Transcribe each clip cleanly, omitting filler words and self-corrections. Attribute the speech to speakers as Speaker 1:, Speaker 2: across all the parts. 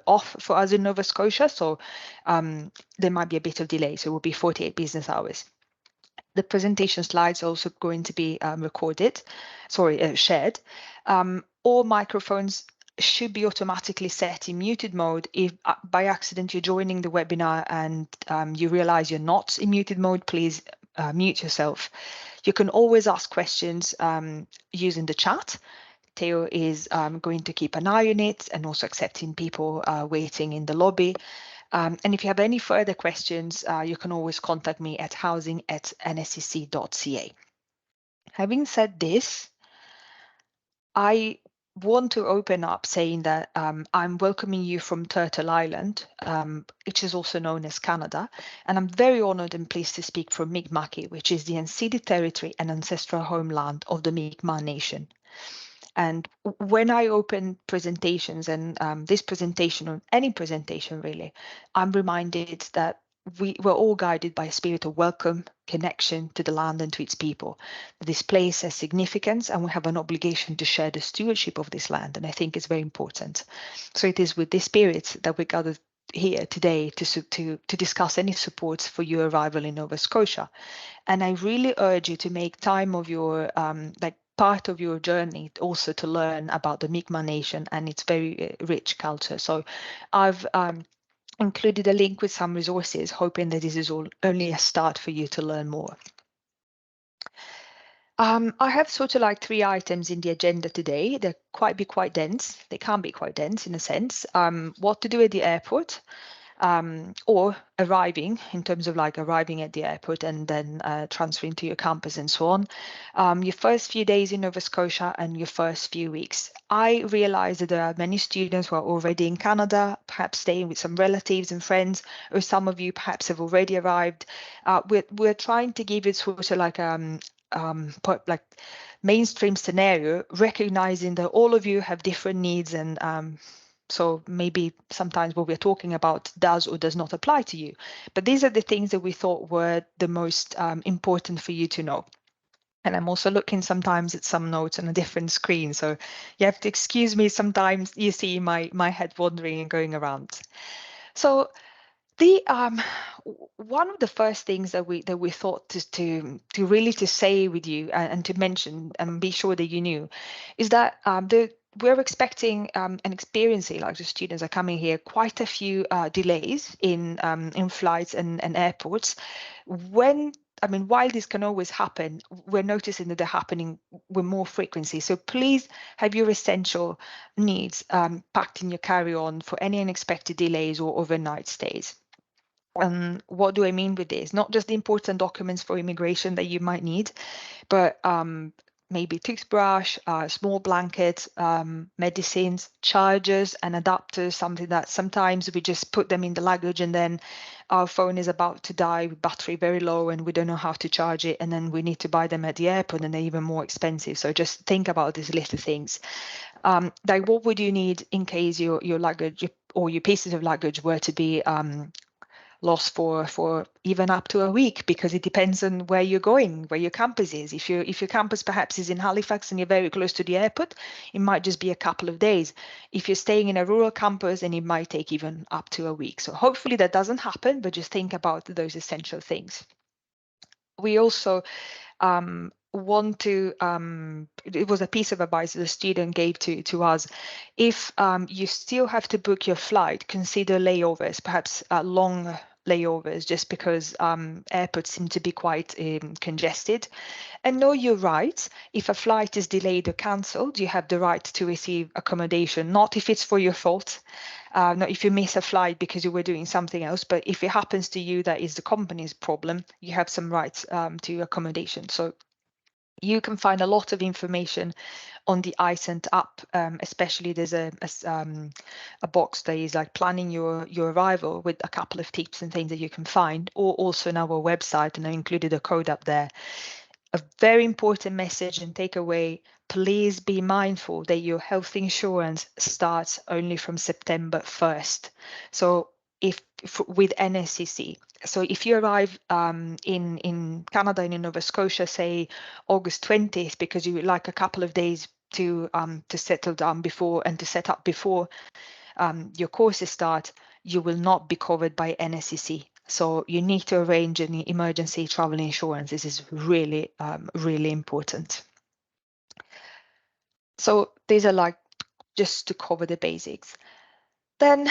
Speaker 1: off for us in Nova Scotia, so there might be a bit of delay, so it will be 48 business hours. The presentation slides are also going to be shared. All microphones should be automatically set in muted mode. If by accident you're joining the webinar and you realize you're not in muted mode, please mute yourself. You can always ask questions using the chat. Theo is going to keep an eye on it and also accepting people waiting in the lobby. And if you have any further questions, you can always contact me at housing@nscc.ca. Having said this, I want to open up saying that I'm welcoming you from Turtle Island, which is also known as Canada, and I'm very honoured and pleased to speak from Mi'kma'ki, which is the unceded territory and ancestral homeland of the Mi'kmaq Nation. And when I open presentations, and this presentation or any presentation really, I'm reminded that we were all guided by a spirit of welcome, connection to the land and to its people. This place has significance and we have an obligation to share the stewardship of this land, and I think it's very important. So it is with this spirit that we gathered here today to discuss any supports for your arrival in Nova Scotia. And I really urge you to make time of your part of your journey also to learn about the Mi'kmaq Nation and its very rich culture. So I've included a link with some resources, hoping that this is only a start for you to learn more. I have sort of like 3 items in the agenda today. They be quite dense. They can be quite dense in a sense. What to do at the airport, or arriving, in terms of like arriving at the airport and then transferring to your campus and so on. Your first few days in Nova Scotia and your first few weeks. I realize that there are many students who are already in Canada, perhaps staying with some relatives and friends, or some of you perhaps have already arrived. We're trying to give it sort of like like mainstream scenario, recognizing that all of you have different needs, and so maybe sometimes what we're talking about does or does not apply to you. But these are the things that we thought were the most important for you to know. And I'm also looking sometimes at some notes on a different screen, so you have to excuse me. Sometimes you see my head wandering and going around. So the one of the first things that we thought to really to say with you and to mention and be sure that you knew is that we're expecting and experiencing, like the students are coming here, quite a few delays in flights and airports. While this can always happen, we're noticing that they're happening with more frequency. So please have your essential needs packed in your carry-on for any unexpected delays or overnight stays. What do I mean with this? Not just the important documents for immigration that you might need, but maybe toothbrush, small blankets, medicines, chargers and adapters, something that sometimes we just put them in the luggage and then our phone is about to die with battery very low and we don't know how to charge it, and then we need to buy them at the airport and they're even more expensive. So just think about these little things. Like what would you need in case your luggage or your pieces of luggage were to be lost for even up to a week, because it depends on where you're going, where your campus is. If your campus perhaps is in Halifax and you're very close to the airport, it might just be a couple of days. If you're staying in a rural campus, then it might take even up to a week. So hopefully that doesn't happen, but just think about those essential things. We also want to, it was a piece of advice that the student gave to us. If you still have to book your flight, consider layovers, perhaps long layovers, just because airports seem to be quite congested. And know your rights. If a flight is delayed or cancelled, you have the right to receive accommodation, not if it's for your fault. Not if you miss a flight because you were doing something else, but if it happens to you, that is the company's problem, you have some rights to accommodation. So you can find a lot of information on the iSent app, especially there's a box that is like planning your arrival with a couple of tips and things that you can find, or also on our website, and I included a code up there. A very important message and takeaway: please be mindful that your health insurance starts only from September 1st. So with NSCC. So if you arrive in Canada and in Nova Scotia, say August 20th, because you would like a couple of days to settle down before and to set up before, your courses start, you will not be covered by NSCC. So you need to arrange an emergency travel insurance. This is really, really important. So these are like just to cover the basics. Then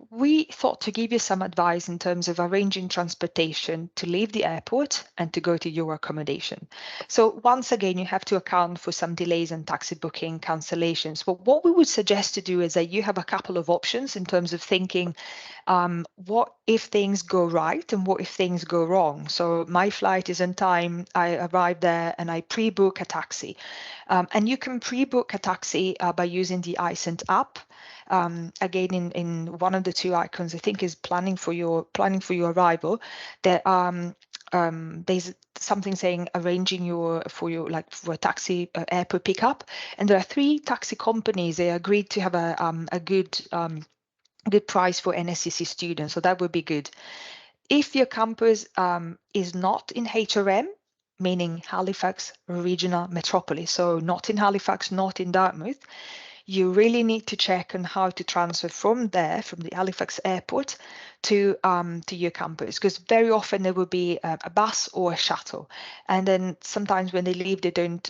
Speaker 1: we thought to give you some advice in terms of arranging transportation to leave the airport and to go to your accommodation. So once again, you have to account for some delays in taxi booking, cancellations. But what we would suggest to do is that you have a couple of options in terms of thinking, what if things go right and what if things go wrong? So my flight is on time, I arrive there and I pre-book a taxi. And you can pre-book a taxi by using the iSent app. Again, in one of the two icons, I think is planning for your arrival. There there's something saying arranging for a taxi airport pickup, and there are three taxi companies. They agreed to have a good price for NSCC students, so that would be good. If your campus is not in HRM, meaning Halifax Regional Metropolis, so not in Halifax, not in Dartmouth, you really need to check on how to transfer from there, from the Halifax airport to your campus, because very often there will be a bus or a shuttle, and then sometimes when they leave, they don't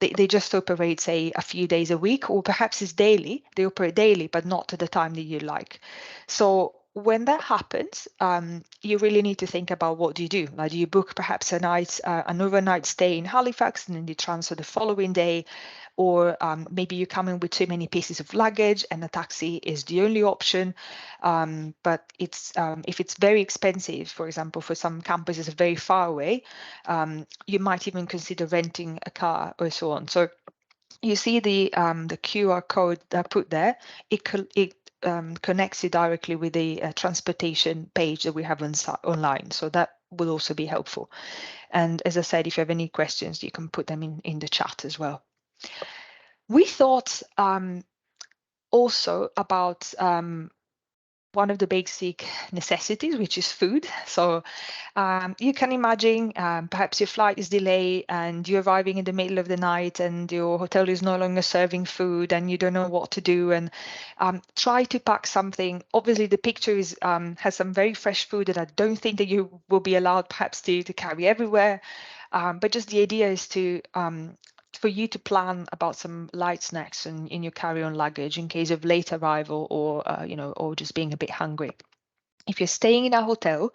Speaker 1: they just operate, say, a few days a week, or perhaps it's daily. They operate daily, but not at the time that you like. So when that happens, you really need to think about what do you do. Like, do you book perhaps an overnight stay in Halifax and then you transfer the following day? Or maybe you come in with too many pieces of luggage and a taxi is the only option. But it's if it's very expensive, for example, for some campuses very far away, you might even consider renting a car or so on. So you see the QR code that I put there. It connects you directly with the transportation page that we have online. So that will also be helpful. And as I said, if you have any questions, you can put them in the chat as well. We thought also about one of the basic necessities, which is food. So you can imagine perhaps your flight is delayed and you're arriving in the middle of the night and your hotel is no longer serving food and you don't know what to do, and try to pack something. Obviously the picture is has some very fresh food that I don't think that you will be allowed perhaps to carry everywhere, but just the idea is to for you to plan about some light snacks in your carry-on luggage in case of late arrival, or or just being a bit hungry. If you're staying in a hotel,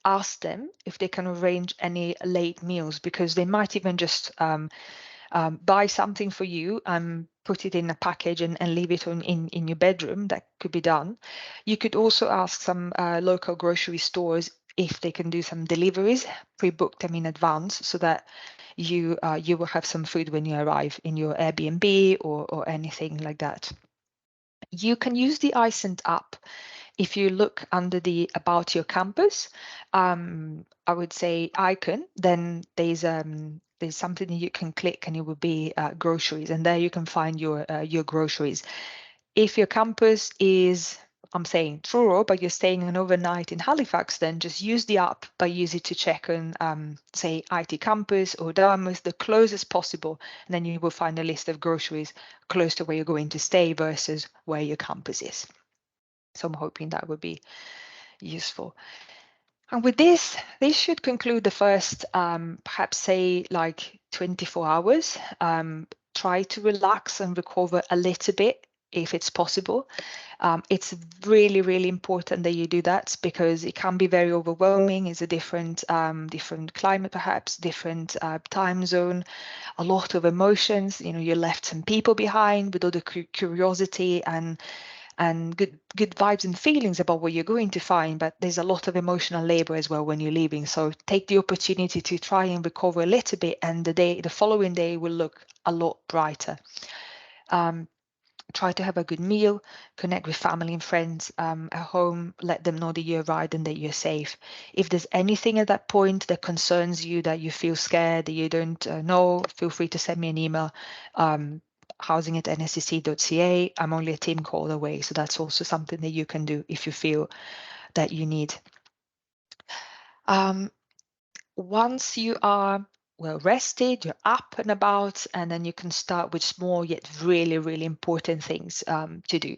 Speaker 1: ask them if they can arrange any late meals, because they might even just buy something for you and put it in a package and leave it in your bedroom. That could be done. You could also ask some local grocery stores if they can do some deliveries, pre-book them in advance, so that you will have some food when you arrive in your Airbnb or anything like that. You can use the iSent app. If you look under the About Your Campus, I would say icon, then there's something that you can click and it will be groceries, and there you can find your groceries. If your campus is, I'm saying Truro, but you're staying an overnight in Halifax, then just use the app, but use it to check on, say, IT Campus or Dartmouth, the closest possible, and then you will find a list of groceries close to where you're going to stay versus where your campus is. So I'm hoping that would be useful. And with this should conclude the first, perhaps say like 24 hours. Try to relax and recover a little bit if it's possible. It's really, really important that you do that, because it can be very overwhelming. It's a different climate, perhaps different time zone, a lot of emotions. You left some people behind with all the curiosity and good vibes and feelings about what you're going to find, but there's a lot of emotional labor as well when you're leaving. So take the opportunity to try and recover a little bit, and the following day will look a lot brighter. Try to have a good meal, connect with family and friends at home, let them know that you arrived and that you're safe. If there's anything at that point that concerns you, that you feel scared, that you don't know, feel free to send me an email. Housing@nscc.ca. I'm only a team call away, so that's also something that you can do if you feel that you need. Once you are well rested, you're up and about, and then you can start with small yet really, really important things to do.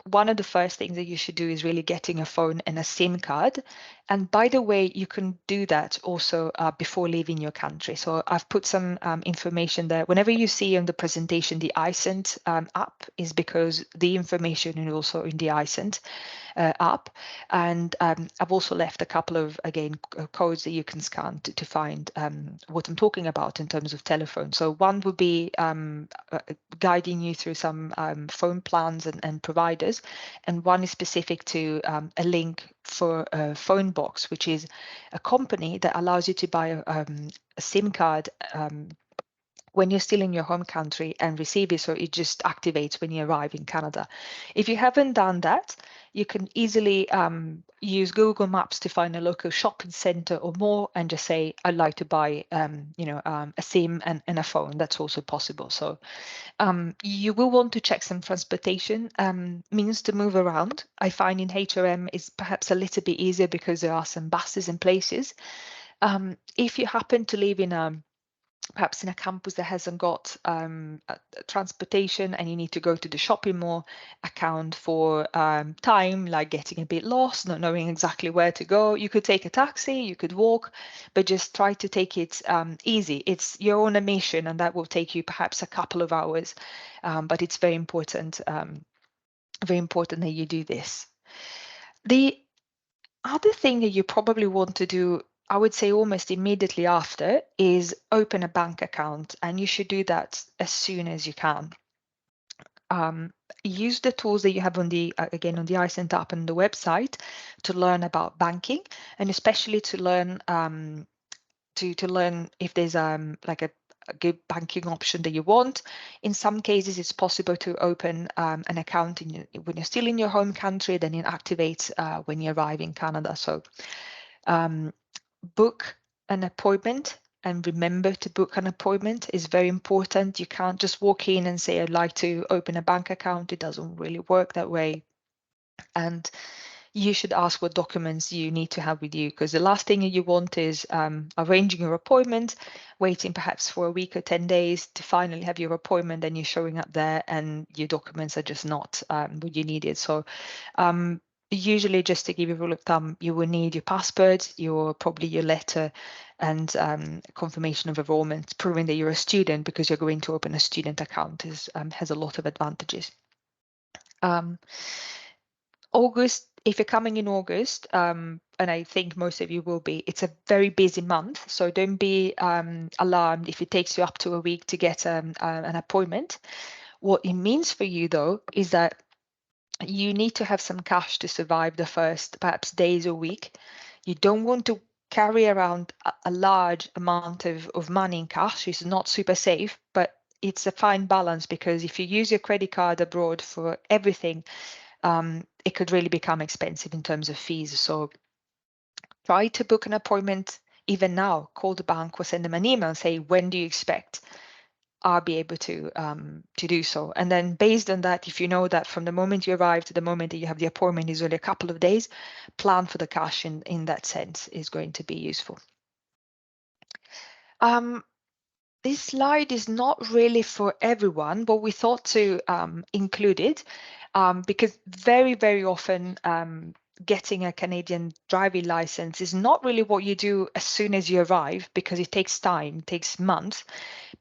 Speaker 1: One of the first things that you should do is really getting a phone and a SIM card. And by the way, you can do that also before leaving your country. So I've put some information there. Whenever you see on the presentation the iSend app, is because the information is also in the iSend app. And I've also left a couple of, again, codes that you can scan to find what I'm talking about in terms of telephone. So one would be guiding you through some phone plans and providers, and one is specific to a link for a phone box, which is a company that allows you to buy a SIM card when you're still in your home country and receive it, so it just activates when you arrive in Canada. If you haven't done that, you can easily use Google Maps to find a local shopping center or more and just say, I'd like to buy a SIM and a phone. That's also possible. So you will want to check some transportation means to move around. I find in HRM is perhaps a little bit easier because there are some buses in places. If you happen to live in perhaps in a campus that hasn't got transportation and you need to go to the shopping mall, account for time, like getting a bit lost, not knowing exactly where to go. You could take a taxi, you could walk, but just try to take it easy. It's you're on a mission and that will take you perhaps a couple of hours, but it's very important that you do this. The other thing that you probably want to do, I would say almost immediately after, is open a bank account, and you should do that as soon as you can. Use the tools that you have on the again on the iSend app and the website to learn about banking, and especially to learn to learn if there's like a good banking option that you want. In some cases, it's possible to open an account when you're still in your home country, then it activates when you arrive in Canada. So book an appointment, and remember to book an appointment is very important. You can't just walk in and say, I'd like to open a bank account. It doesn't really work that way. And you should ask what documents you need to have with you, because the last thing you want is arranging your appointment, waiting perhaps for a week or 10 days to finally have your appointment, and you're showing up there and your documents are just not what you needed. So usually, just to give you a rule of thumb, you will need your passport, probably your letter, and confirmation of enrollment, proving that you're a student, because you're going to open a student account has a lot of advantages. August, if you're coming in August, and I think most of you will be, it's a very busy month. So don't be alarmed if it takes you up to a week to get an appointment. What it means for you, though, is that you need to have some cash to survive the first perhaps days or week. You don't want to carry around a large amount of money in cash. It's not super safe, but it's a fine balance, because if you use your credit card abroad for everything, it could really become expensive in terms of fees. So try to book an appointment even now. Call the bank or send them an email and say, when do you expect I'll be able to do so? And then based on that, if you know that from the moment you arrive to the moment that you have the appointment is only a couple of days, plan for the cash in that sense is going to be useful. This slide is not really for everyone, but we thought to include it because very, very often getting a Canadian driving license is not really what you do as soon as you arrive, because it takes time, it takes months.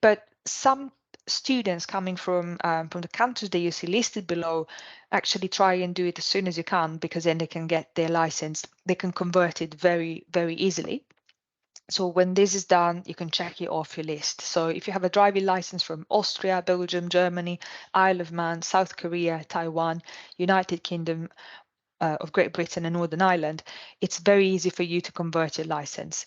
Speaker 1: But some students coming from the countries that you see listed below actually try and do it as soon as you can, because then they can get their license. They can convert it very, very easily. So when this is done, you can check it off your list. So if you have a driving license from Austria, Belgium, Germany, Isle of Man, South Korea, Taiwan, United Kingdom of Great Britain and Northern Ireland, it's very easy for you to convert your license.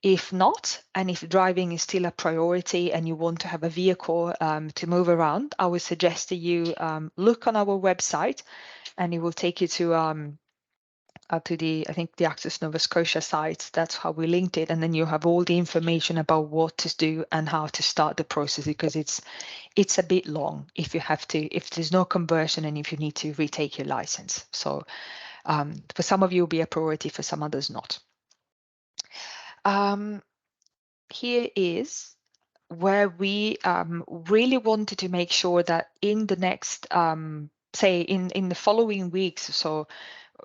Speaker 1: If not, and if driving is still a priority and you want to have a vehicle to move around, I would suggest that you look on our website, and it will take you to the, I think, the Access Nova Scotia site. That's how we linked it. And then you have all the information about what to do and how to start the process, because it's a bit long if there's no conversion and if you need to retake your license. So for some of you, it'll be a priority, for some others not. here is where we really wanted to make sure that in the next, say in the following weeks, so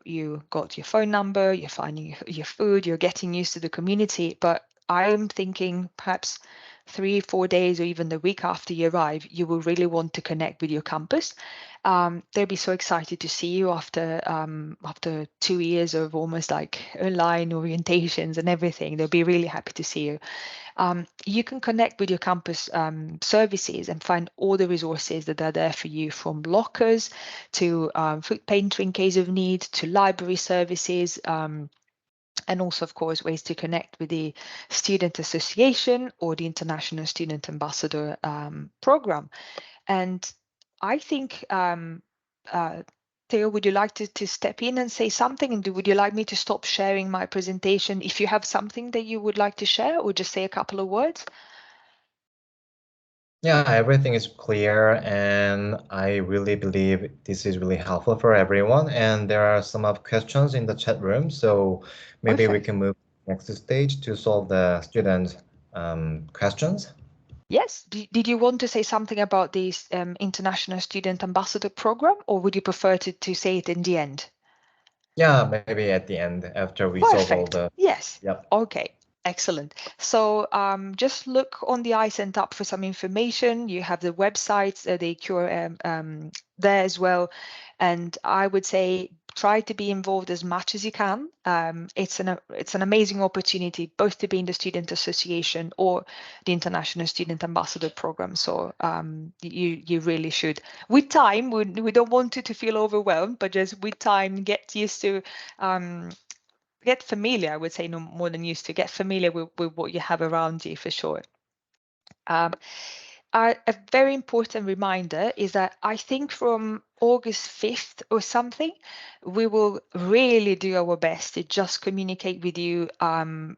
Speaker 1: you got your phone number, you're finding your food, you're getting used to the community. But I'm thinking perhaps 3, 4 days or even the week after you arrive, you will really want to connect with your campus. They'll be so excited to see you after 2 years of almost like online orientations and everything. They'll be really happy to see you. You can connect with your campus services and find all the resources that are there for you, from lockers to food pantry in case of need, to library services, and also, of course, ways to connect with the Student Association or the International Student Ambassador program. And I think, Theo, would you like to step in and say something? And would you like me to stop sharing my presentation if you have something that you would like to share, or just say a couple of words?
Speaker 2: Yeah, everything is clear, and I really believe this is really helpful for everyone. And there are some of questions in the chat room, so maybe we
Speaker 1: Perfect.
Speaker 2: can move next stage to solve the student questions.
Speaker 1: Yes. Did you want to say something about this International Student Ambassador Program, or would you prefer to say it in the end?
Speaker 2: Yeah, maybe at the end after we solve all
Speaker 1: Perfect.
Speaker 2: the.
Speaker 1: Yes.
Speaker 2: Yep.
Speaker 1: Okay. Excellent. So just look on the iSent up for some information. You have the websites, the QRM there as well. And I would say try to be involved as much as you can. It's an amazing opportunity both to be in the Student Association or the International Student Ambassador Program. So you really should. With time, we don't want you to feel overwhelmed, but just with time, get used to get familiar, I would say, no more than used to, get familiar with what you have around you for sure. Um, a very important reminder is that I think from August 5th or something, we will really do our best to just communicate with you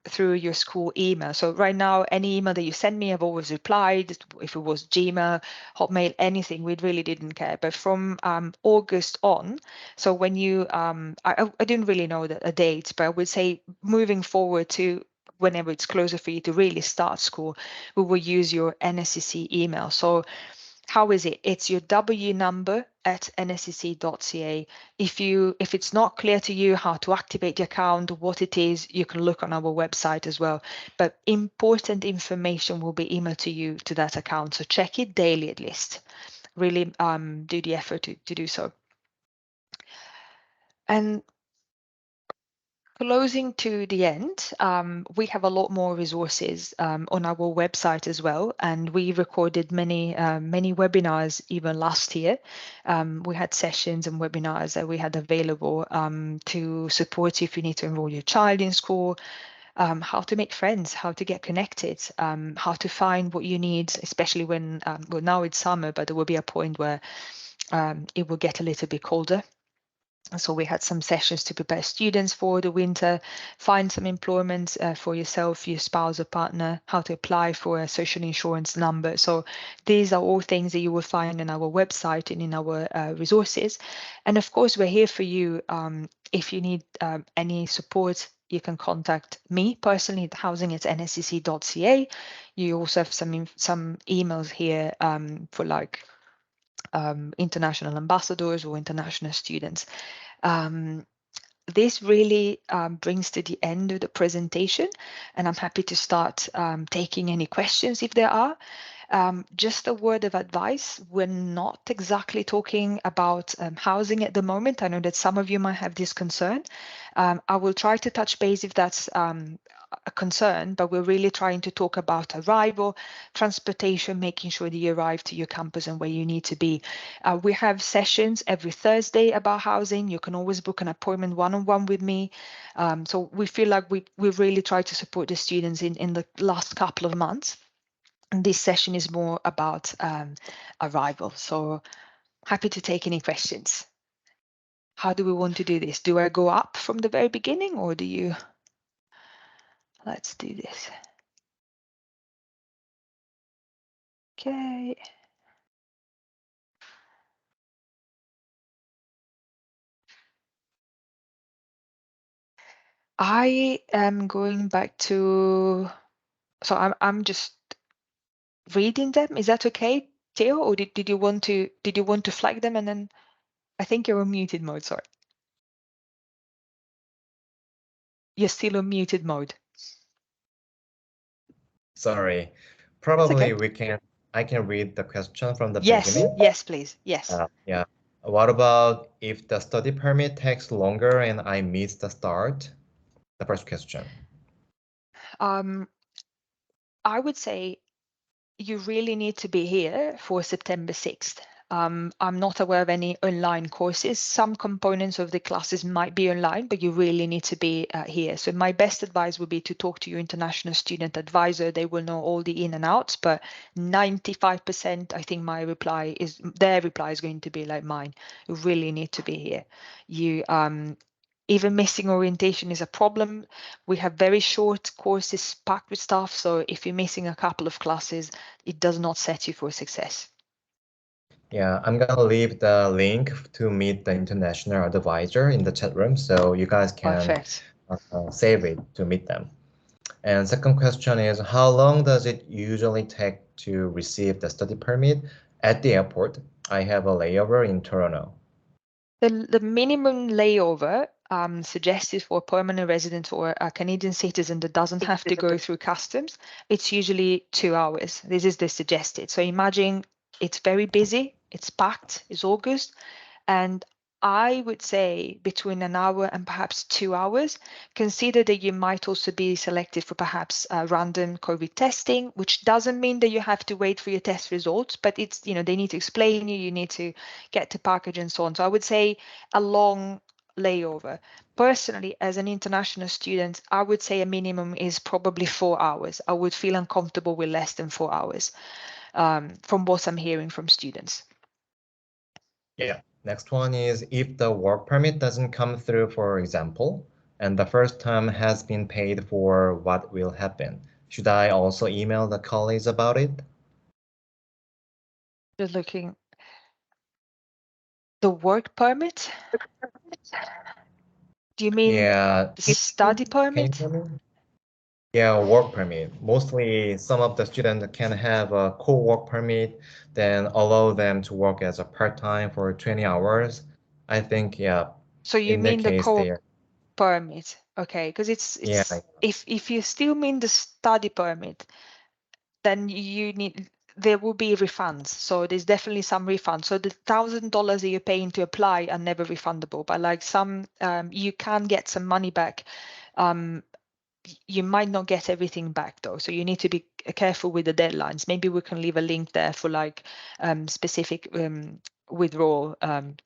Speaker 1: through your school email. So right now, any email that you send me, I've always replied. If it was Gmail, Hotmail, anything, we really didn't care. But from August on, so when you, I didn't really know a date, but I would say moving forward to whenever it's closer for you to really start school, we will use your NSCC email. So how is it? It's your W number at nscc.ca. If it's not clear to you how to activate the account, what it is, you can look on our website as well. But important information will be emailed to you to that account. So check it daily at least. Really do the effort to do so. And closing to the end, we have a lot more resources on our website as well, and we recorded many webinars even last year. We had sessions and webinars that we had available to support you if you need to enroll your child in school, how to make friends, how to get connected, how to find what you need, especially when, well, now it's summer, but there will be a point where it will get a little bit colder. So we had some sessions to prepare students for the winter, find some employment for yourself, your spouse or partner, how to apply for a social insurance number. So these are all things that you will find on our website and in our resources. And of course, we're here for you. If you need any support, you can contact me personally at housing@nscc.ca. You also have some emails here for like international ambassadors or international students. Um, this really brings to the end of the presentation, and I'm happy to start taking any questions if there are. Just a word of advice, we're not exactly talking about housing at the moment. I know that some of you might have this concern. I will try to touch base if that's a concern, but we're really trying to talk about arrival, transportation, making sure that you arrive to your campus and where you need to be. We have sessions every Thursday about housing. You can always book an appointment one-on-one with me. So we feel like we really try to support the students in the last couple of months. And this session is more about arrival. So happy to take any questions. How do we want to do this? Do I go up from the very beginning, or do you? Let's do this. Okay. I am going back to So I'm just reading them. Is that okay, Theo? Or did you want to flag them and then I think you're on muted mode, sorry. You're still on muted mode.
Speaker 2: Sorry.
Speaker 1: It's
Speaker 2: Probably
Speaker 1: okay.
Speaker 2: I can read the question from the
Speaker 1: Yes,
Speaker 2: beginning.
Speaker 1: yes, please. Yes.
Speaker 2: Yeah. What about if the study permit takes longer and I miss the start? The first question.
Speaker 1: I would say you really need to be here for September 6th. I'm not aware of any online courses. Some components of the classes might be online, but you really need to be here. So my best advice would be to talk to your international student advisor. They will know all the in and outs, but 95%, I think their reply is going to be like mine. You really need to be here. You even missing orientation is a problem. We have very short courses packed with stuff. So if you're missing a couple of classes, it does not set you for success.
Speaker 2: Yeah, I'm gonna leave the link to meet the international advisor in the chat room so you guys can
Speaker 1: Perfect.
Speaker 2: save it to meet them. And second question is, how long does it usually take to receive the study permit at the airport? I have a layover in Toronto.
Speaker 1: The minimum layover suggested for a permanent resident or a Canadian citizen that doesn't have to go through customs, it's usually 2 hours. This is the suggested. So imagine it's very busy, it's packed, it's August, and I would say between an hour and perhaps 2 hours. Consider that you might also be selected for perhaps random COVID testing, which doesn't mean that you have to wait for your test results, but it's, they need to explain you need to get the package and so on. So I would say a long layover. Personally, as an international student, I would say a minimum is probably 4 hours. I would feel uncomfortable with less than 4 hours from what I'm hearing from students.
Speaker 2: Yeah. Next one is if the work permit doesn't come through, for example, and the first term has been paid for, what will happen? Should I also email the colleagues about it?
Speaker 1: Just looking, the work permit? Do you mean
Speaker 2: Yeah.
Speaker 1: the study
Speaker 2: Can you
Speaker 1: permit?
Speaker 2: hear me? Yeah, work permit. Mostly some of the students can have a co-work permit, then allow them to work as a part-time for 20 hours. I think, yeah,
Speaker 1: So you
Speaker 2: in that
Speaker 1: mean the
Speaker 2: case, they are,
Speaker 1: permit? Okay, because
Speaker 2: yeah,
Speaker 1: it's if you still mean the study permit, then there will be refunds. So there's definitely some refunds. So the $1,000 that you're paying to apply are never refundable. But like some, you can get some money back. You might not get everything back though, so you need to be careful with the deadlines. Maybe we can leave a link there for like specific withdrawal and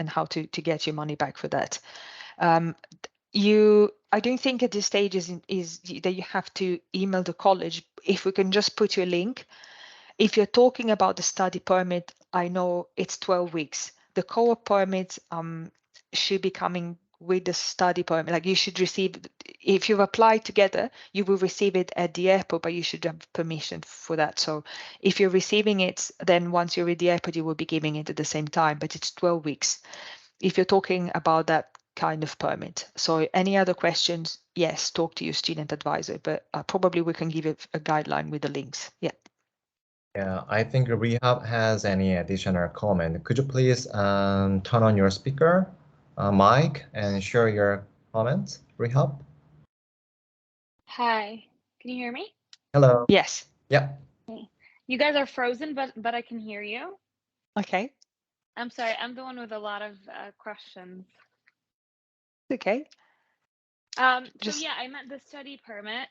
Speaker 1: how to get your money back for that. Um, I don't think at this stage is that you have to email the college. If we can just put you a link. If you're talking about the study permit, I know it's 12 weeks. The co-op permit should be coming with the study permit. Like you should receive, if you've applied together, you will receive it at the airport, but you should have permission for that. So if you're receiving it, then once you're at the airport, you will be giving it at the same time, but it's 12 weeks. If you're talking about that kind of permit. So any other questions, yes, talk to your student advisor, but probably we can give you a guideline with the links. Yeah.
Speaker 2: yeah. I think Rehab has any additional comment. Could you please turn on your speaker, mic, and share your comments, Rehab?
Speaker 3: Hi, can you hear me?
Speaker 2: Hello.
Speaker 1: Yes.
Speaker 2: Yeah.
Speaker 3: You guys are frozen, but I can hear you.
Speaker 1: Okay.
Speaker 3: I'm sorry, I'm the one with a lot of questions.
Speaker 1: Okay.
Speaker 3: So yeah, I meant the study permit.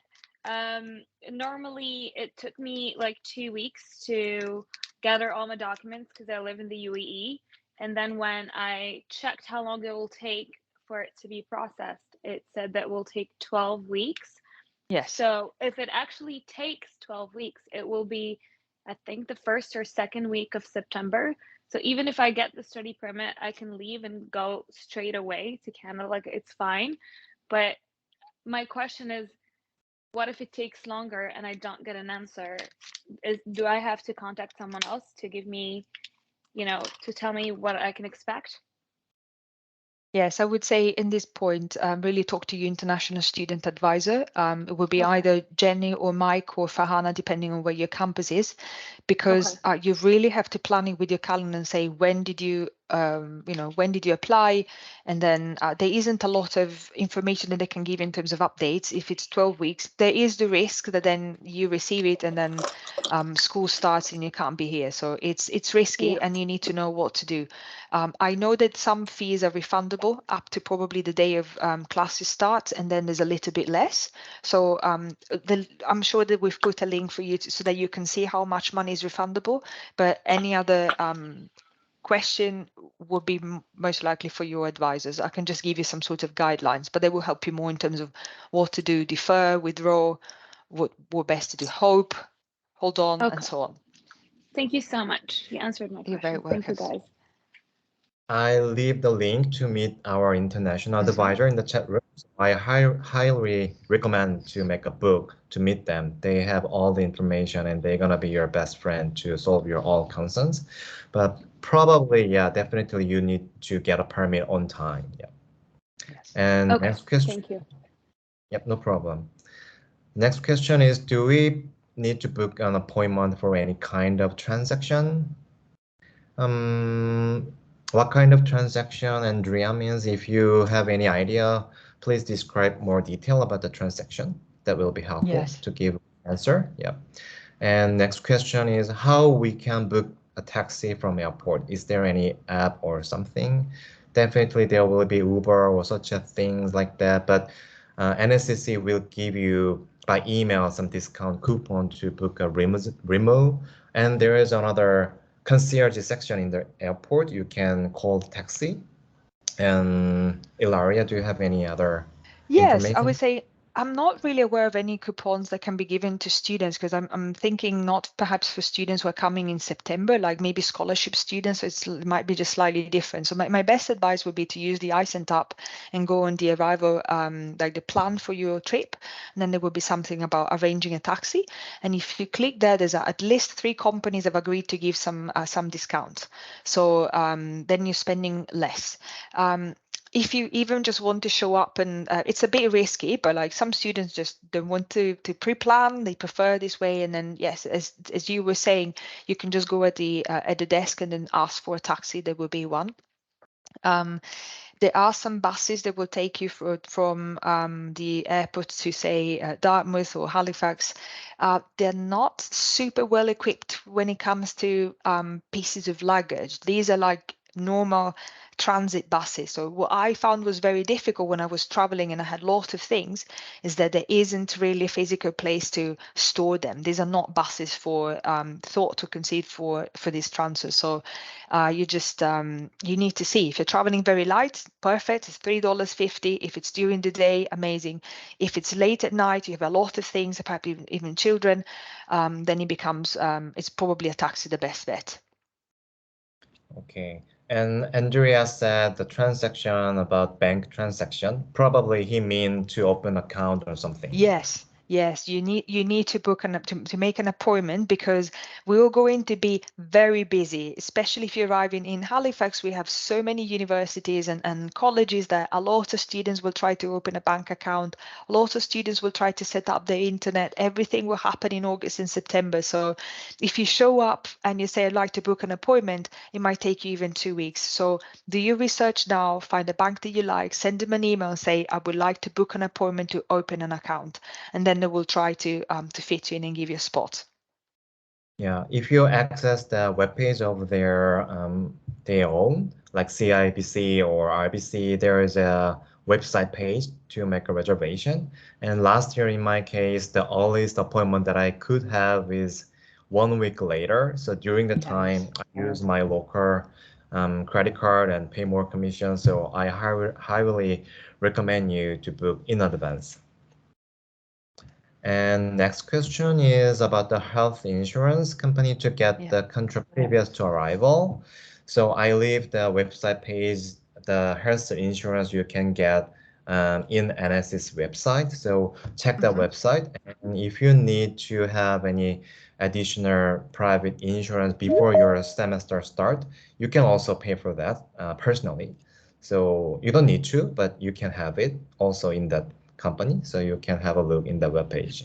Speaker 3: Normally it took me like 2 weeks to gather all my documents because I live in the UAE. And then when I checked how long it will take for it to be processed, it said that will take 12 weeks.
Speaker 1: Yes.
Speaker 3: So if it actually takes 12 weeks, it will be, I think, the first or second week of September. So even if I get the study permit, I can leave and go straight away to Canada. Like it's fine. But my question is, what if it takes longer and I don't get an answer? Do I have to contact someone else to give me, to tell me what I can expect?
Speaker 1: Yes, I would say in this point, really talk to your international student advisor. It will be either Jenny or Mike or Farhana, depending on where your campus is, because you really have to plan it with your calendar and say, when did you, when did you apply? And then there isn't a lot of information that they can give in terms of updates. If it's 12 weeks, there is the risk that then you receive it and then school starts and you can't be here. So it's risky and you need to know what to do. I know that some fees are refundable up to probably the day of classes start, and then there's a little bit less. So I'm sure that we've put a link for you so that you can see how much money is refundable. But any other question would be most likely for your advisors. I can just give you some sort of guidelines, but they will help you more in terms of what to do, defer, withdraw, what best to do, hope, hold on, and so on.
Speaker 3: Thank you so much. You answered my
Speaker 1: You're very
Speaker 3: question. Thank
Speaker 1: welcome.
Speaker 3: you, guys.
Speaker 2: I leave the link to meet our international advisor in the chat room. I highly recommend to make a book to meet them. They have all the information and they're gonna be your best friend to solve your all concerns. But probably, yeah, definitely you need to get a permit on time. Yeah.
Speaker 1: Yes.
Speaker 2: And
Speaker 3: Okay.
Speaker 2: next question.
Speaker 3: Thank you.
Speaker 2: Yep, no problem. Next question is, do we need to book an appointment for any kind of transaction? What kind of transaction, Andrea, means? If you have any idea, please describe more detail about the transaction. That will be helpful to give answer. Yeah. And next question is how we can book a taxi from airport. Is there any app or something? Definitely there will be Uber or such a things like that, but NSCC will give you by email some discount coupon to book a limo. And there is another concierge section in the airport. You can call the taxi. And Ilaria, do you have any other
Speaker 1: Yes, I
Speaker 2: information?
Speaker 1: would say I'm not really aware of any coupons that can be given to students because I'm thinking not perhaps for students who are coming in September, like maybe scholarship students. So it might be just slightly different. So my best advice would be to use the iSent app and go on the arrival, like the plan for your trip. And then there will be something about arranging a taxi. And if you click there, there's at least 3 companies have agreed to give some discounts. So then you're spending less. If you even just want to show up and it's a bit risky, but like some students just don't want to pre-plan, they prefer this way. And then yes, as you were saying, you can just go at the desk and then ask for a taxi. There will be one. There are some buses that will take you from the airport to say Dartmouth or Halifax. They're not super well equipped when it comes to pieces of luggage. These are like normal transit buses. So what I found was very difficult when I was traveling and I had lots of things is that there isn't really a physical place to store them. These are not buses for thought or conceived for this transfer. So you just you need to see if you're traveling very light, perfect. It's $3.50. If it's during the day, amazing. If it's late at night, you have a lot of things, perhaps even children, then it becomes it's probably a taxi the best bet.
Speaker 2: Okay. And Andrea said the transaction about bank transaction, probably he mean to open account or something.
Speaker 1: Yes. Yes, you need to book to make an appointment because we are going to be very busy, especially if you arrive in Halifax. We have so many universities and colleges that a lot of students will try to open a bank account. A lot of students will try to set up their internet. Everything will happen in August and September. So if you show up and you say, I'd like to book an appointment, it might take you even 2 weeks. So do your research now, find a bank that you like, send them an email and say, I would like to book an appointment to open an account. And then they will try to fit you in and give you a spot.
Speaker 2: Yeah, if you access the webpage of their own, like CIBC or RBC, there is a website page to make a reservation. And last year, in my case, the earliest appointment that I could have is 1 week later. So during the time, I use my local credit card and pay more commission. So I highly recommend you to book in advance. And next question is about the health insurance company to get the contract previous to arrival. So I leave the website page, the health insurance you can get in NSC's website. So check the website. And if you need to have any additional private insurance before your semester start, you can also pay for that personally. So you don't need to, but you can have it also in that company. So you can have a look in the webpage.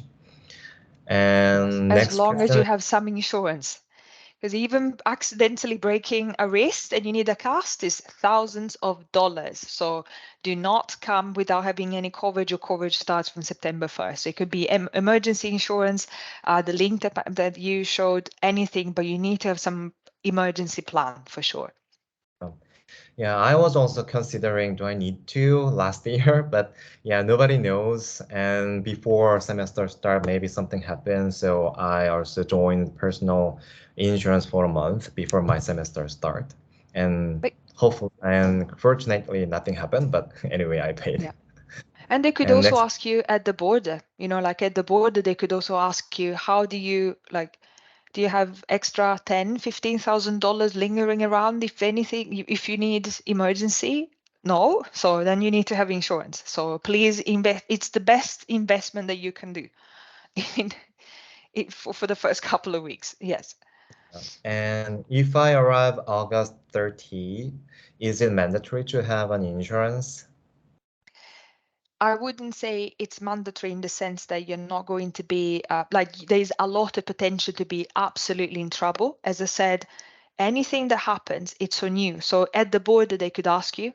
Speaker 2: And
Speaker 1: As
Speaker 2: next
Speaker 1: long as you
Speaker 2: question.
Speaker 1: have some insurance. Because even accidentally breaking a wrist and you need a cast is thousands of dollars. So do not come without having any coverage, or coverage starts from September 1st. So it could be emergency insurance, the link that you showed, anything, but you need to have some emergency plan for sure.
Speaker 2: Yeah, I was also considering, do I need to last year? But yeah, nobody knows. And before semester start, maybe something happens. So I also joined personal insurance for a month before my semester start. And hopefully, and fortunately, nothing happened. But anyway, I paid.
Speaker 1: Yeah. And they could
Speaker 2: And
Speaker 1: also
Speaker 2: next,
Speaker 1: ask you at the border, like at the border, they could also ask you, how do you do you have extra $10,000-15,000 lingering around if anything, if you need emergency? No. So then you need to have insurance. So please invest. It's the best investment that you can do for the first couple of weeks. Yes.
Speaker 2: and if I arrive August 30, is it mandatory to have an insurance?
Speaker 1: I wouldn't say it's mandatory in the sense that you're not going to be there's a lot of potential to be absolutely in trouble. As I said, anything that happens, it's on you. So at the border, they could ask you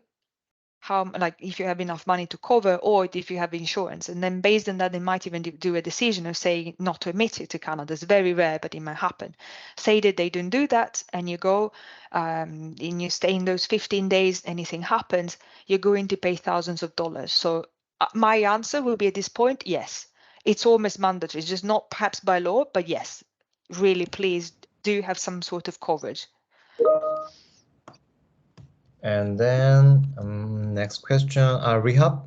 Speaker 1: how, if you have enough money to cover, or if you have insurance, and then based on that, they might even do a decision of saying not to admit you to Canada. It's very rare, but it might happen. Say that they don't do that, and you go and you stay in those 15 days, anything happens, you're going to pay thousands of dollars. So my answer will be at this point, yes, it's almost mandatory. It's just not perhaps by law, but yes, really, please do have some sort of coverage.
Speaker 2: And then next question, Rehab,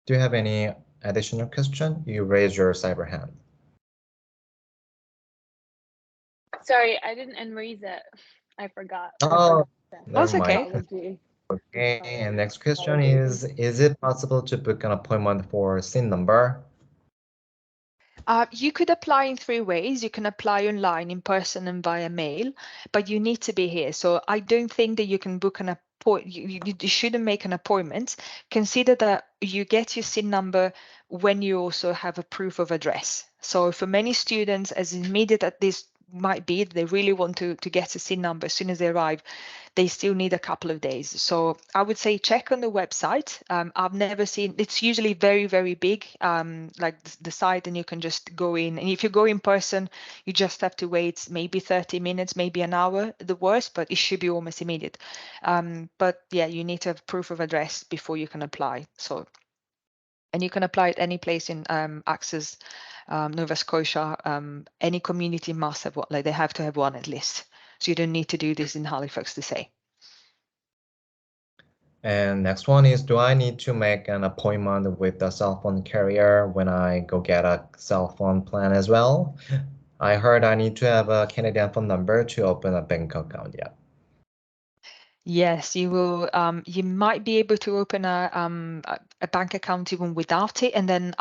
Speaker 2: do you have any additional question? You raise your cyber hand.
Speaker 3: Sorry, I didn't unraise it. I forgot.
Speaker 2: Oh,
Speaker 1: That's
Speaker 2: never
Speaker 1: okay.
Speaker 2: mind. Okay, and next question is it possible to book an appointment for SIN number?
Speaker 1: You could apply in 3 ways. You can apply online, in person, and via mail, but you need to be here. So I don't think that you can book an appointment. You shouldn't make an appointment. Consider that you get your SIN number when you also have a proof of address. So for many students, as immediate as this might be, they really want to get a SIN number as soon as they arrive, they still need a couple of days. So I would say check on the website. I've never seen, it's usually very, very big, like the site, and you can just go in. And if you go in person, you just have to wait maybe 30 minutes, maybe an hour, the worst, but it should be almost immediate. But yeah, you need to have proof of address before you can apply. So, and you can apply at any place in Access, Nova Scotia. Any community must have one, like they have to have one at least. So you don't need to do this in Halifax to say.
Speaker 2: And next one is, do I need to make an appointment with the cell phone carrier when I go get a cell phone plan as well? I heard I need to have a Canadian phone number to open a bank account. Yeah.
Speaker 1: Yes, you will. You might be able to open a bank account even without it, and then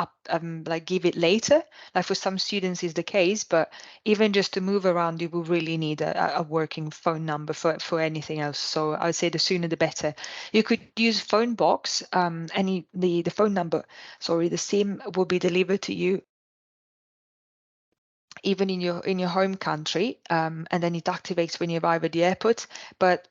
Speaker 1: give it later. Like for some students is the case, but even just to move around, you will really need a working phone number for anything else. So I would say the sooner the better. You could use phone box. The phone number, sorry, the SIM will be delivered to you even in your home country, and then it activates when you arrive at the airport. But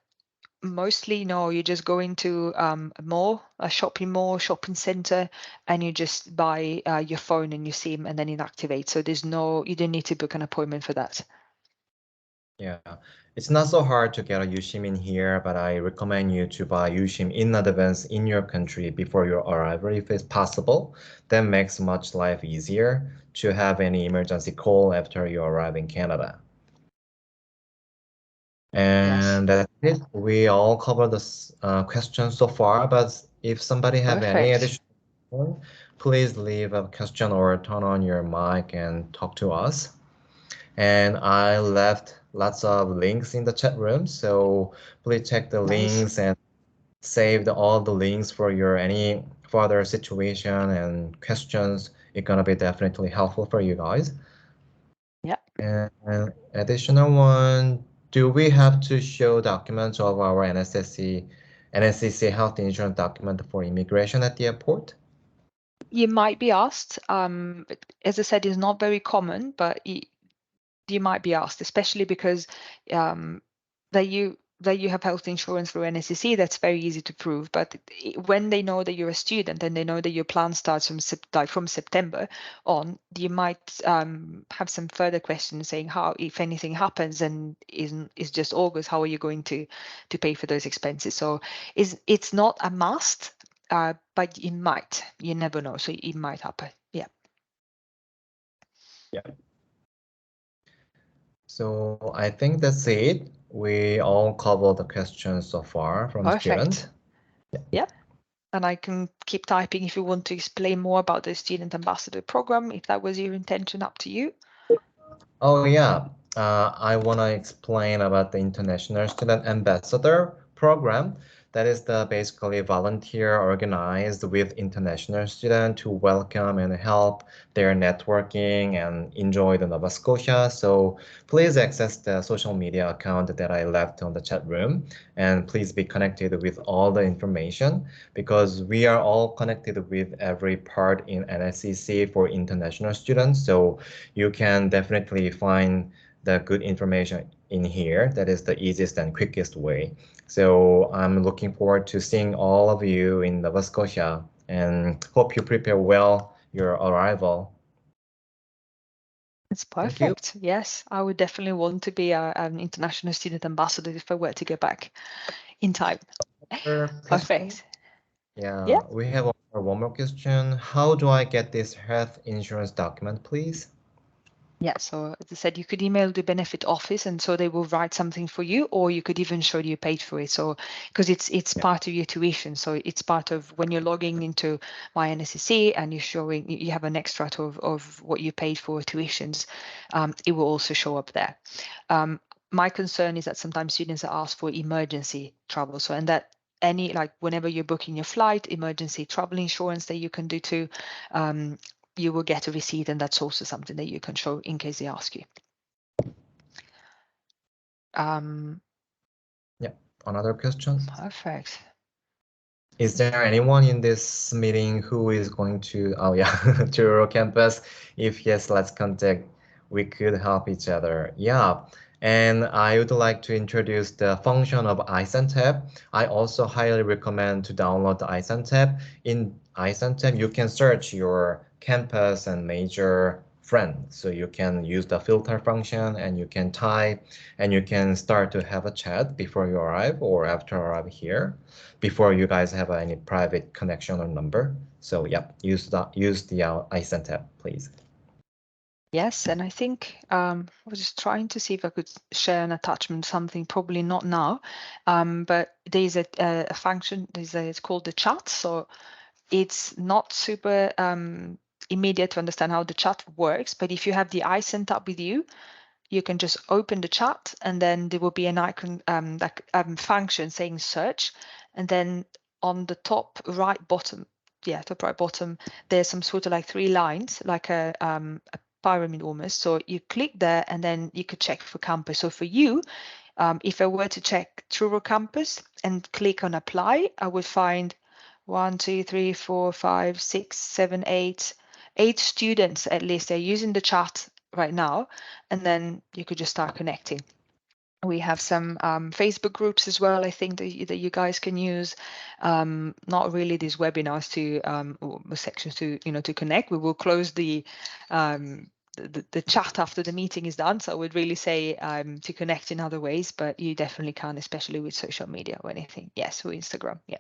Speaker 1: mostly, no, you just go into a mall, a shopping mall, shopping center, and you just buy your phone and your SIM, and then it activates. So you don't need to book an appointment for that.
Speaker 2: Yeah, it's not so hard to get a USIM in here, but I recommend you to buy USIM in advance in your country before your arrival if it's possible. That makes much life easier to have any emergency call after you arrive in Canada. And that's it. We all covered the questions so far, but if somebody have any additional question, please leave a question or turn on your mic and talk to us. And I left lots of links in the chat room, so please check the links and save all the links for your any further situation and questions. It's gonna be definitely helpful for you guys.
Speaker 1: Yeah.
Speaker 2: And additional one, do we have to show documents of our NSCC NSCC health insurance document for immigration at the airport?
Speaker 1: You might be asked. But as I said, it's not very common, but you might be asked, especially because that you have health insurance through NSCC. That's very easy to prove. But when they know that you're a student and they know that your plan starts from September on, you might have some further questions saying how, if anything happens and is just August, how are you going to pay for those expenses? So it's not a must, but it might. You never know. So it might happen. Yeah.
Speaker 2: Yeah. So I think that's it. We all covered the questions so far from students.
Speaker 1: Perfect. Yeah. And I can keep typing if you want to explain more about the Student Ambassador Program, if that was your intention, up to you.
Speaker 2: Oh yeah, I want to explain about the International Student Ambassador Program. That is the basically volunteer organized with international students to welcome and help their networking and enjoy the Nova Scotia. So please access the social media account that I left on the chat room, and please be connected with all the information because we are all connected with every part in NSCC for international students. So you can definitely find the good information in here. That is the easiest and quickest way. So I'm looking forward to seeing all of you in Nova Scotia and hope you prepare well your arrival.
Speaker 1: It's
Speaker 2: Thank you.
Speaker 1: perfect. Yes, I would definitely want to be an international student ambassador if I were to get back in time. Perfect.
Speaker 2: Yeah,
Speaker 1: Yeah.
Speaker 2: we have one more question. How do I get this health insurance document, please?
Speaker 1: Yeah, so as I said, you could email the benefit office and so they will write something for you, or you could even show you paid for it. So because it's part of your tuition, so it's part of when you're logging into my NSCC and you're showing you have an extract of what you paid for tuitions, it will also show up there. My concern is that sometimes students are asked for emergency travel, so and that any like whenever you're booking your flight, emergency travel insurance that you can do too. You will get a receipt, and that's also something that you can show in case they ask you.
Speaker 2: Yeah, another question.
Speaker 1: Perfect.
Speaker 2: Is there anyone in this meeting who is going to, oh yeah, to Euro campus? If yes, let's contact. We could help each other. Yeah. And I would like to introduce the function of iSend tab. I also highly recommend to download the iSend tab. In iSend tab, you can search your campus and major friend. So you can use the filter function and you can type and you can start to have a chat before you arrive or after arrive here, before you guys have any private connection or number. So yeah, use the iSend tab, please.
Speaker 1: Yes, and I think I was just trying to see if I could share an attachment, something probably not now, but there's a function. It's called the chat. So it's not super immediate to understand how the chat works, but if you have the iSend tab with you, you can just open the chat and then there will be an icon that function saying search, and then on the top right bottom, top right bottom, there's some sort of like three lines, like a pyramid almost. So you click there and then you could check for campus. So for you, if I were to check Truro campus and click on apply, I would find 1, 2, 3, 4, 5, 6, 7, 8 students at least. They're using the chat right now, and then you could just start connecting. We have some Facebook groups as well, I think that you guys can use. Not really these webinars to or sections to to connect. We will close the chat after the meeting is done. So I would really say to connect in other ways, but you definitely can, especially with social media or anything. Yes, or Instagram. Yeah.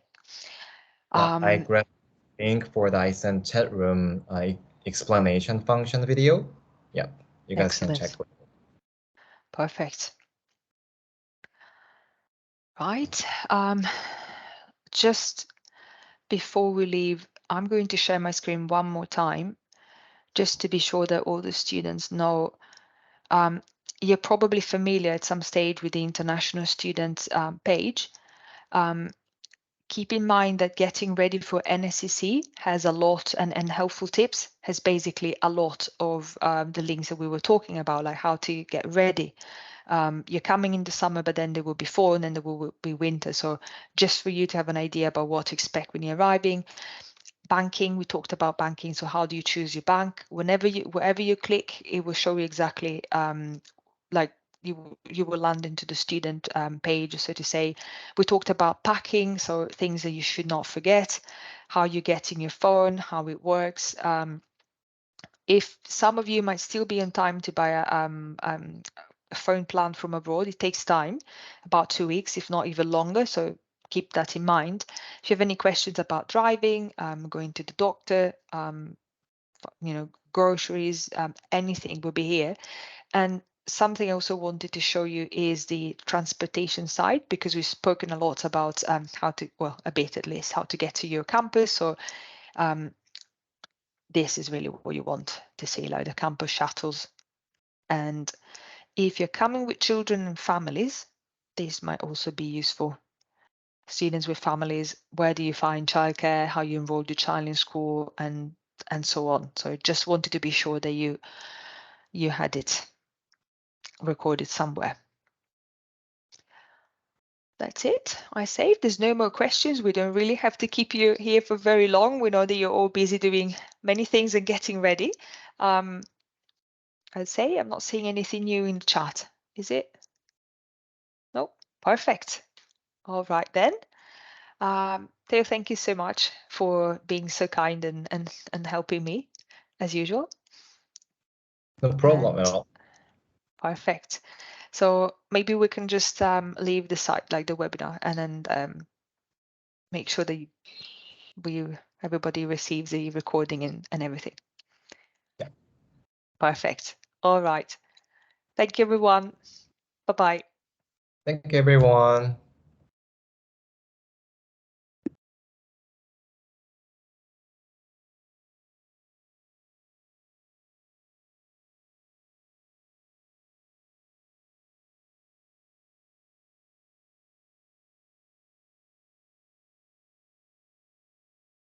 Speaker 2: I grabbed the link for the iSend chat room explanation function video. Yeah, you guys can check.
Speaker 1: Perfect. Right. Just before we leave, I'm going to share my screen one more time, just to be sure that all the students know. You're probably familiar at some stage with the international students page. Keep in mind that getting ready for NSCC has a lot, and helpful tips has basically a lot of the links that we were talking about, like how to get ready You're coming into summer, but then there will be fall and then there will be winter. So just for you to have an idea about what to expect when you're arriving. Banking, we talked about banking. So how do you choose your bank? Wherever you click, it will show you exactly like you will land into the student page, so to say. We talked about packing, so things that you should not forget, how you get in your phone, how it works. If some of you might still be on time to buy a phone plan from abroad, it takes time, about 2 weeks, if not even longer. So keep that in mind. If you have any questions about driving, going to the doctor, groceries, anything will be here. And something I also wanted to show you is the transportation side, because we've spoken a lot about how to, well, a bit at least, how to get to your campus. So this is really what you want to see, like the campus shuttles. And if you're coming with children and families, this might also be useful. Students with families, where do you find childcare, how you enroll your child in school, and so on. So just wanted to be sure that you had it recorded somewhere. That's it. I saved. There's no more questions. We don't really have to keep you here for very long. We know that you're all busy doing many things and getting ready. I'd say I'm not seeing anything new in the chat. Is it? Nope. Perfect. All right then. Theo, thank you so much for being so kind and helping me as usual.
Speaker 2: No problem at all.
Speaker 1: Perfect. So maybe we can just leave the site, like the webinar, and then make sure that everybody receives the recording and everything.
Speaker 2: Yeah.
Speaker 1: Perfect. All right. Thank you, everyone. Bye-bye.
Speaker 2: Thank you, everyone.